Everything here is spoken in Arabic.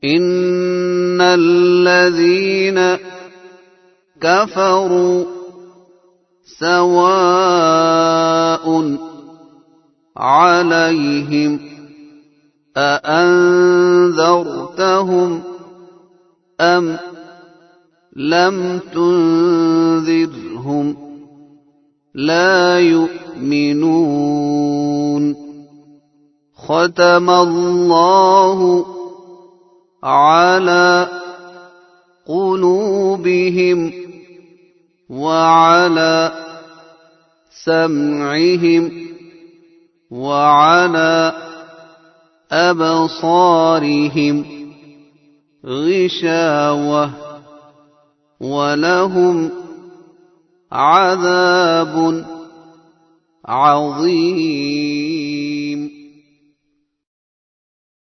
إن الذين كفروا سواء عليهم أأنذرتهم أم لم تنذرهم لا يؤمنون ختم الله على قلوبهم وعلى سمعهم وعلى أبصارهم غشاوة ولهم عذاب عظيم.